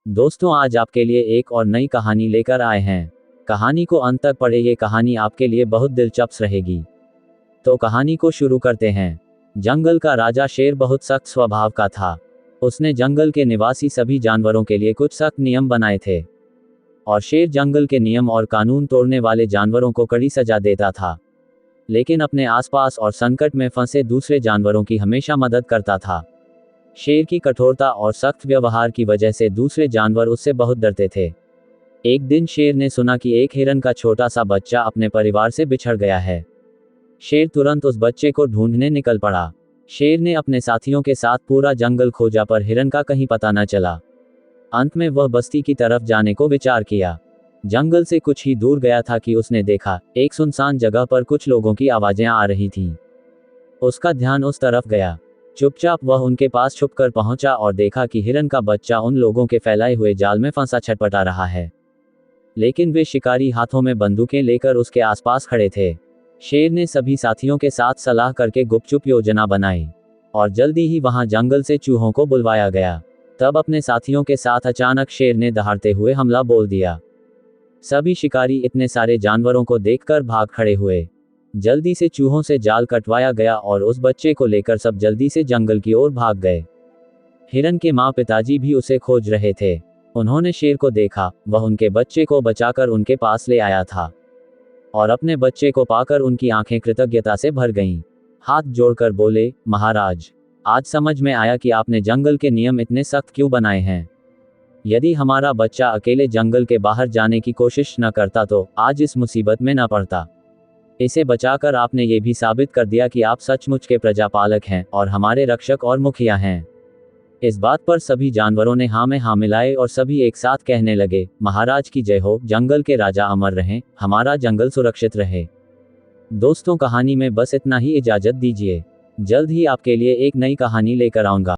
दोस्तों, आज आपके लिए एक और नई कहानी लेकर आए हैं। कहानी को अंत तक पढ़े, ये कहानी आपके लिए बहुत दिलचस्प रहेगी। तो कहानी को शुरू करते हैं। जंगल का राजा शेर बहुत सख्त स्वभाव का था। उसने जंगल के निवासी सभी जानवरों के लिए कुछ सख्त नियम बनाए थे और शेर जंगल के नियम और कानून तोड़ने वाले जानवरों को कड़ी सजा देता था, लेकिन अपने आसपास और संकट में फंसे दूसरे जानवरों की हमेशा मदद करता था। शेर की कठोरता और सख्त व्यवहार की वजह से दूसरे जानवर उससे बहुत डरते थे। एक दिन शेर ने सुना कि एक हिरन का छोटा सा बच्चा अपने परिवार से बिछड़ गया है। शेर तुरंत उस बच्चे को ढूंढने निकल पड़ा। शेर ने अपने साथियों के साथ पूरा जंगल खोजा, पर हिरन का कहीं पता न चला। अंत में वह बस्ती की तरफ जाने को विचार किया। जंगल से कुछ ही दूर गया था कि उसने देखा, एक सुनसान जगह पर कुछ लोगों की आवाजें आ रही थीं। उसका ध्यान उस तरफ गया। चुपचाप वह उनके पास छुपकर पहुंचा और देखा कि हिरन का बच्चा उन लोगों के फैलाए हुए जाल में फंसा छटपटा रहा है, लेकिन वे शिकारी हाथों में बंदूकें लेकर उसके आसपास खड़े थे। शेर ने सभी साथियों के साथ सलाह करके गुपचुप योजना बनाई और जल्दी ही वहां जंगल से चूहों को बुलवाया गया। तब अपने साथियों के साथ अचानक शेर ने दहाड़ते हुए हमला बोल दिया। सभी शिकारी इतने सारे जानवरों को देखकर भाग खड़े हुए। जल्दी से चूहों से जाल कटवाया गया और उस बच्चे को लेकर सब जल्दी से जंगल की ओर भाग गए। हिरन के माँ पिताजी भी उसे खोज रहे थे। उन्होंने शेर को देखा, वह उनके बच्चे को बचाकर उनके पास ले आया था और अपने बच्चे को पाकर उनकी आंखें कृतज्ञता से भर गईं। हाथ जोड़कर बोले, महाराज, आज समझ में आया कि आपने जंगल के नियम इतने सख्त क्यों बनाए हैं। यदि हमारा बच्चा अकेले जंगल के बाहर जाने की कोशिश न करता तो आज इस मुसीबत में न पड़ता। इसे बचाकर आपने ये भी साबित कर दिया कि आप सचमुच के प्रजापालक हैं और हमारे रक्षक और मुखिया हैं। इस बात पर सभी जानवरों ने हाँ में हाँ मिलाए और सभी एक साथ कहने लगे, महाराज की जय हो, जंगल के राजा अमर रहें, हमारा जंगल सुरक्षित रहे। दोस्तों, कहानी में बस इतना ही। इजाजत दीजिए। जल्द ही आपके लिए एक नई कहानी लेकर आऊंगा।